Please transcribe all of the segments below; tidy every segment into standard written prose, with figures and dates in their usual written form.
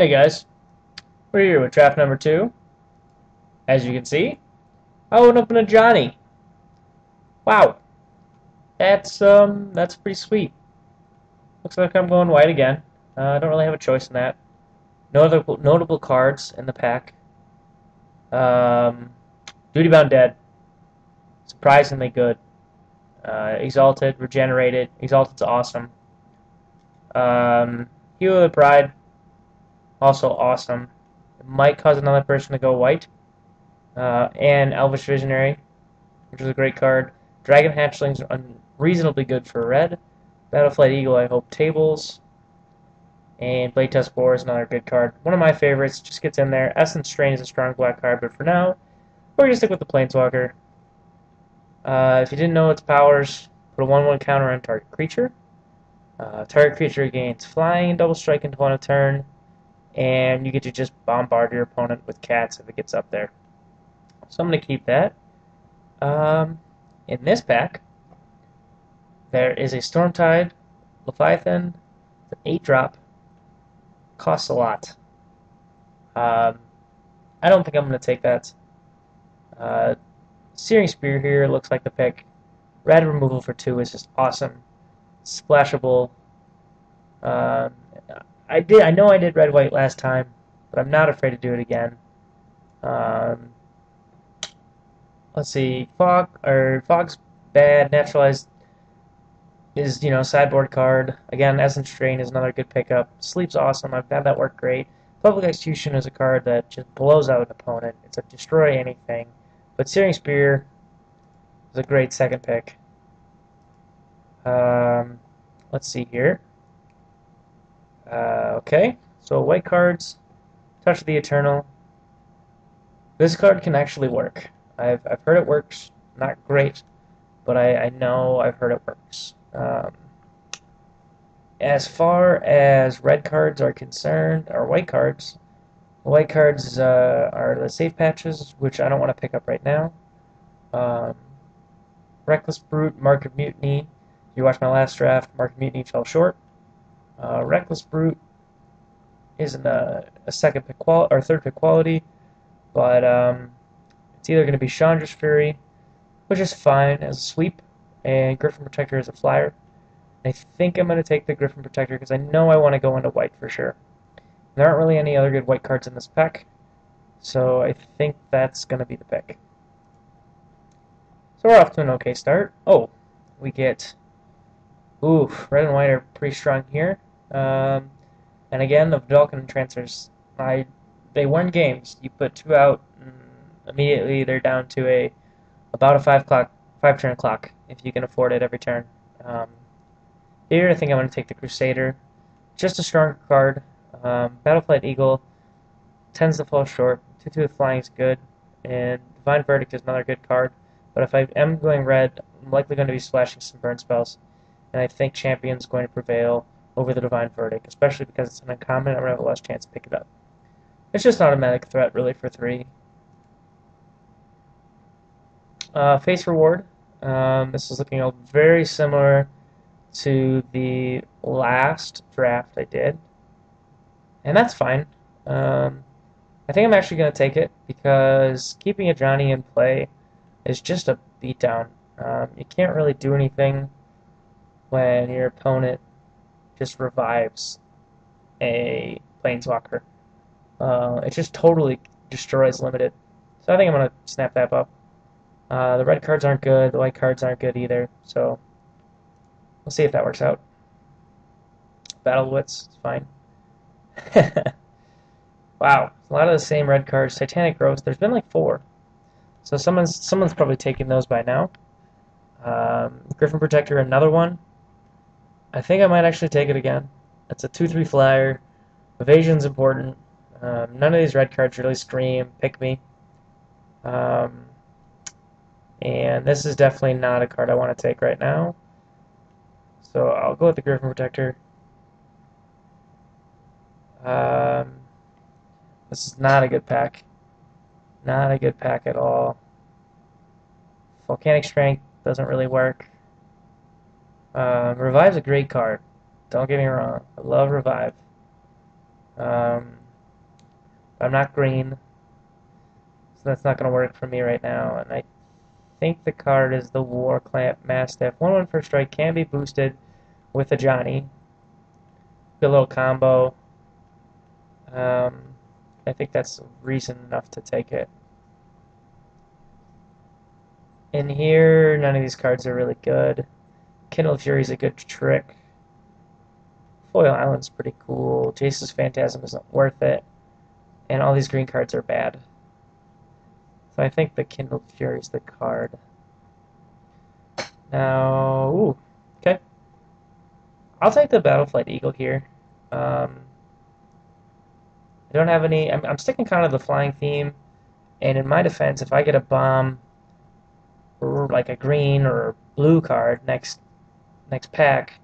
Hey guys, we're here with draft number 2. As you can see, I opened up a Johnny. Wow, that's pretty sweet. Looks like I'm going white again. I don't really have a choice in that. Notable cards in the pack. Um, Duty Bound Dead, surprisingly good. Exalted, Regenerated. Exalted's awesome. Hero of the Pride, also awesome. It might cause another person to go white. And Elvish Visionary, which is a great card. Dragon Hatchlings are reasonably good for red. Battleflight Eagle, I hope tables. And Blade Test Boar is another good card. One of my favorites, just gets in there. Essence Strain is a strong black card, but for now, we're going to stick with the Planeswalker. If you didn't know its powers, put a 1/1 counter on target creature. Target creature gains flying, double strike until on a turn, and you get to just bombard your opponent with cats if it gets up there. So I'm going to keep that. In this pack, there is a Stormtide Leviathan, an 8-drop, costs a lot. I don't think I'm going to take that. Searing Spear here looks like the pick. Red removal for 2 is just awesome. Splashable. I know I did red white last time, but I'm not afraid to do it again. Let's see, Fog's bad. Naturalized is, sideboard card. Again, Essence Strain is another good pickup. Sleep's awesome. I've had that work great. Public Execution is a card that just blows out an opponent. It's a destroy anything. But Searing Spear is a great second pick. Let's see here. Okay, so white cards, Touch of the Eternal. This card can actually work. I've heard it works. Not great, but I know I've heard it works. As far as red cards are concerned, or white cards are the safe patches, which I don't want to pick up right now. Reckless Brute, Mark of Mutiny. If you watched my last draft, Mark of Mutiny fell short. Reckless Brute isn't a second pick or third pick quality, but it's either going to be Chandra's Fury, which is fine as a sweep, and Griffin Protector as a flyer. I think I'm going to take the Griffin Protector because I know I want to go into white for sure. There aren't really any other good white cards in this pack, so I think that's going to be the pick. So we're off to an okay start. Oh, we get... Ooh, red and white are pretty strong here. And again, the Vulcan transfers, they win games. You put 2 out, and immediately they're down to about a 5-turn clock, if you can afford it every turn. Here, I think I'm going to take the Crusader. Just a stronger card. Battleflight Eagle tends to fall short. 2/2 with flying is good, and Divine Verdict is another good card. But if I am going red, I'm likely going to be splashing some burn spells, and I think Champion's going to prevail over the Divine Verdict, especially because it's an uncommon. I'm going to have a less chance to pick it up. It's just an automatic threat, really, for 3. Face Reward. This is looking very similar to the last draft I did, and that's fine. I think I'm actually going to take it because keeping a Johnny in play is just a beatdown. You can't really do anything when your opponent just revives a Planeswalker. It just totally destroys limited. So I think I'm going to snap that up. The red cards aren't good, the white cards aren't good either, so we'll see if that works out. Battle Wits, it's fine. Wow, a lot of the same red cards. Titanic Growth, there's been like 4. So someone's probably taken those by now. Griffin Protector, another one. I think I might actually take it again. It's a 2/3 flyer. Evasion's important. None of these red cards really scream, pick me. And this is definitely not a card I want to take right now. So I'll go with the Griffin Protector. This is not a good pack. Not a good pack at all. Volcanic Strength doesn't really work. Revive's a great card. Don't get me wrong. I love Revive. I'm not green, so that's not going to work for me right now. And I think the card is the War Clamp Mastiff. 1/1 first strike can be boosted with a Johnny. Good little combo. I think that's reason enough to take it. In here, none of these cards are really good. Kindle Fury is a good trick. Foil Island's pretty cool. Jace's Phantasm isn't worth it. And all these green cards are bad. So I think the Kindle Fury is the card. Now, ooh, okay. I'll take the Battleflight Eagle here. I don't have any. I'm sticking kind of the flying theme. And in my defense, if I get a bomb, or like a green or blue card next pack,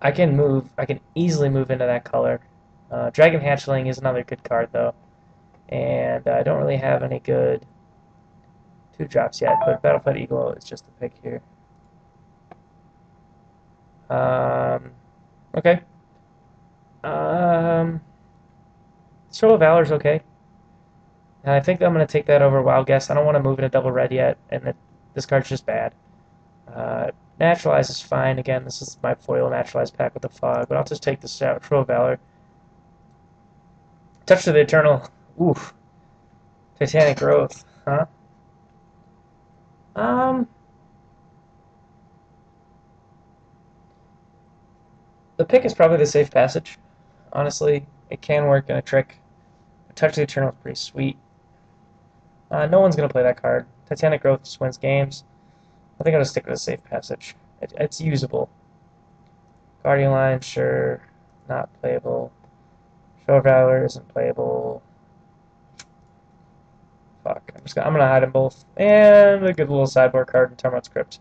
I can move. I can easily move into that color. Dragon Hatchling is another good card though, and I don't really have any good 2-drops yet. But Battlefield Eagle is just a pick here. Okay. Show of Valor's okay. And I think I'm going to take that over Wild Guess. I don't want to move in a double red yet, and this card's just bad. Naturalize is fine. Again, this is my foil Naturalize pack with the fog, but I'll just take this Show of Valor. Touch of the Eternal. Oof. Titanic Growth. Huh? The pick is probably the Safe Passage. Honestly, it can work in a trick. Touch of the Eternal is pretty sweet. No one's going to play that card. Titanic Growth just wins games. I think I'll just stick with a Safe Passage. It's usable. Guardian Line, sure. Not playable. Show of Valor isn't playable. Fuck. I'm gonna hide them both. And a good little sideboard card in Termite Crypt.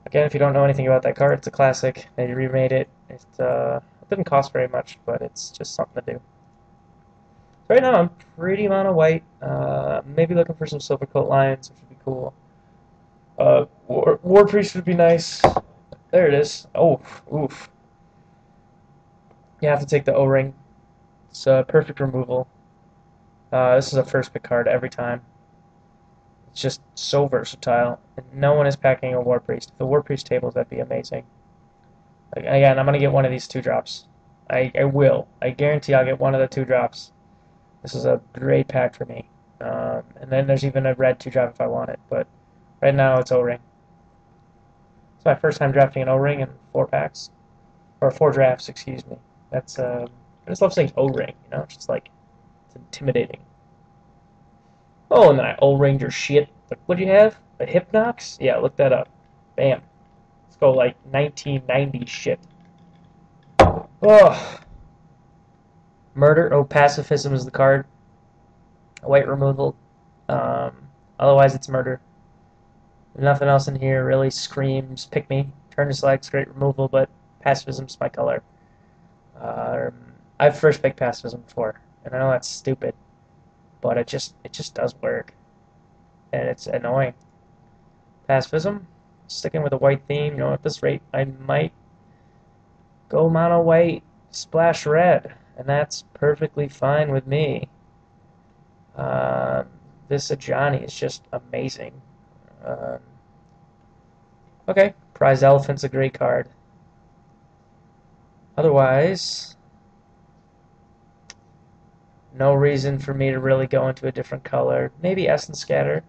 Again, if you don't know anything about that card, it's a classic. They remade it. It didn't cost very much, but it's just something to do. So right now, I'm pretty mono white. Maybe looking for some Silver Coat Lions, which would be cool. War Priest would be nice. There it is. Oh, oof. You have to take the O-Ring. It's a perfect removal. This is a first pick card every time. It's just so versatile. And no one is packing a War Priest. If the War Priest tables, that'd be amazing. Again, I'm going to get one of these 2-drops. I will. I guarantee I'll get one of the 2-drops. This is a great pack for me. And then there's even a red 2-drop if I want it. But right now it's O-Ring. It's my first time drafting an O-Ring in 4 packs. Or 4 drafts, excuse me. That's, I just love saying O-Ring, you know? It's just like, it's intimidating. Oh, and then I O-ringed your shit. What do you have? A Hypnox? Yeah, look that up. Bam. Let's go like 1990 shit. Oh. Murder. Oh, Pacifism is the card. White removal. Otherwise, it's murder. Nothing else in here really screams pick me. Turn to select's great removal, but Pacifism's my color. I've first picked Pacifism before, and I know that's stupid, but it just does work, and it's annoying. Pacifism, sticking with a white theme. You know, at this rate, I might go mono white, splash red, and that's perfectly fine with me. This Ajani is just amazing. Okay, Prize Elephant's a great card. Otherwise, no reason for me to really go into a different color. Maybe Essence Scatter.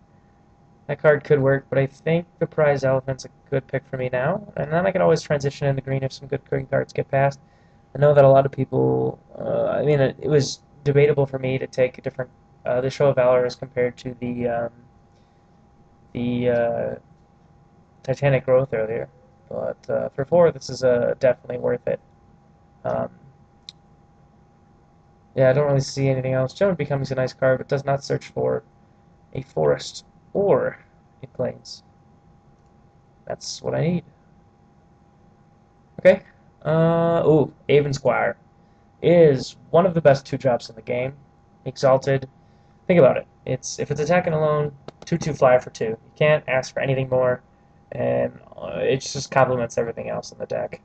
That card could work, but I think the Prize Elephant's a good pick for me now. And then I can always transition into green if some good green cards get passed. I know that a lot of people, I mean, it was debatable for me to take a different, the Show of Valor as compared to the Titanic Growth earlier. But for 4, this is definitely worth it. Yeah, I don't really see anything else. Gentleman Becoming's a nice card, but does not search for a forest or a plains. That's what I need. Okay. Ooh, Aven Squire is one of the best 2-drops in the game. Exalted. Think about it. If it's attacking alone, 2/2 flyer for 2. You can't ask for anything more, and it just complements everything else in the deck.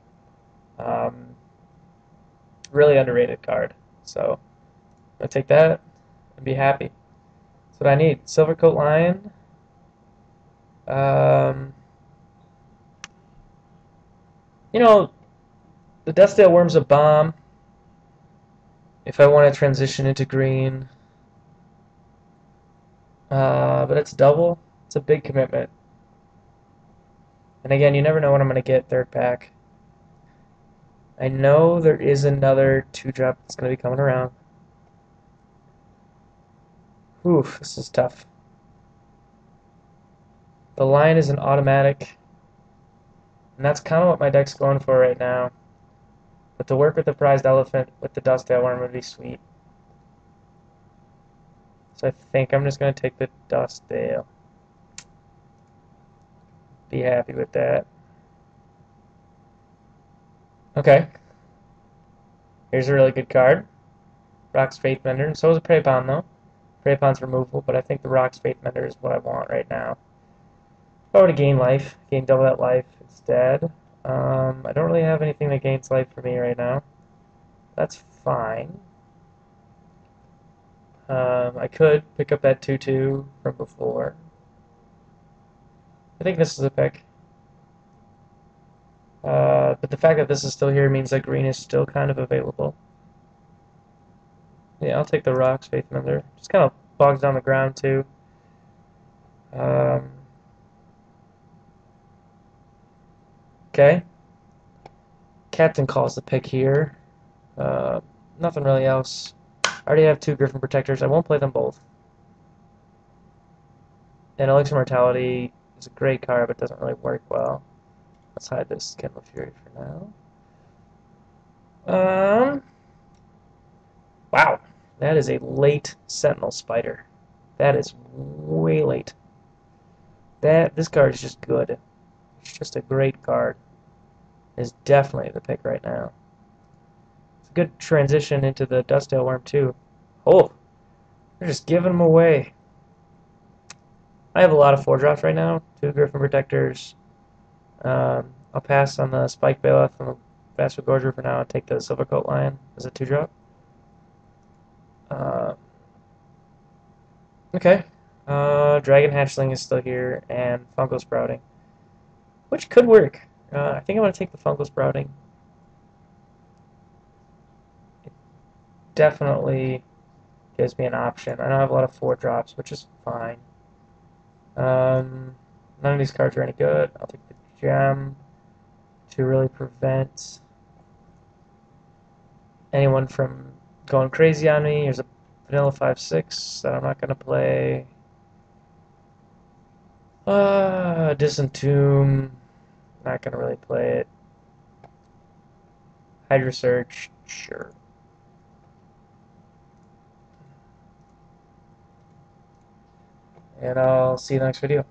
Really underrated card. So I'll take that and be happy. That's what I need. Silvercoat Lion. Um, you know, the Dustdale Worm's a bomb. If I want to transition into green, but it's double. It's a big commitment. And again, you never know what I'm going to get third pack. I know there is another 2-drop that's going to be coming around. Oof, this is tough. The Lion is an automatic, and that's kind of what my deck's going for right now. But to work with the Prized Elephant with the Dustdale Worm would be sweet. So I think I'm just going to take the Dustdale. Be happy with that. Okay. Here's a really good card. Rock's Faithbender, and so is a Prey Pawn, though. Prey Pawn's removable, but I think the Rock's Faithbender is what I want right now. If I were to gain life, gain double that life instead. I don't really have anything that gains life for me right now. That's fine. I could pick up that 2/2 from before. I think this is a pick. But the fact that this is still here means that green is still kind of available. Yeah, I'll take the Rocks, Faithmender. Just kind of bogs down the ground, too. Okay. Captain calls the pick here. Nothing really else. I already have 2 Griffin Protectors. I won't play them both. And Elixir Mortality is a great card, but doesn't really work well. Let's hide this Kindle Fury for now. Wow. That is a late Sentinel Spider. That is way late. This card is just good. It's just a great card. It's definitely the pick right now. It's a good transition into the Dustdale Worm, too. Oh, they're just giving them away. I have a lot of 4-drops right now. 2 Griffin Protectors. I'll pass on the Spike Bailiff and the Vastal Gorger for now and take the Silvercoat Lion as a 2-drop. Okay. Dragon Hatchling is still here, and Fungal Sprouting, which could work. I think I want to take the Fungal Sprouting. It definitely gives me an option. I don't have a lot of 4-drops, which is fine. None of these cards are any good. I'll take the Gem to really prevent anyone from going crazy on me. Here's a Vanilla 5/6 that I'm not going to play. Distant Tomb, not going to really play it. Hydra Search, sure. And I'll see you in the next video.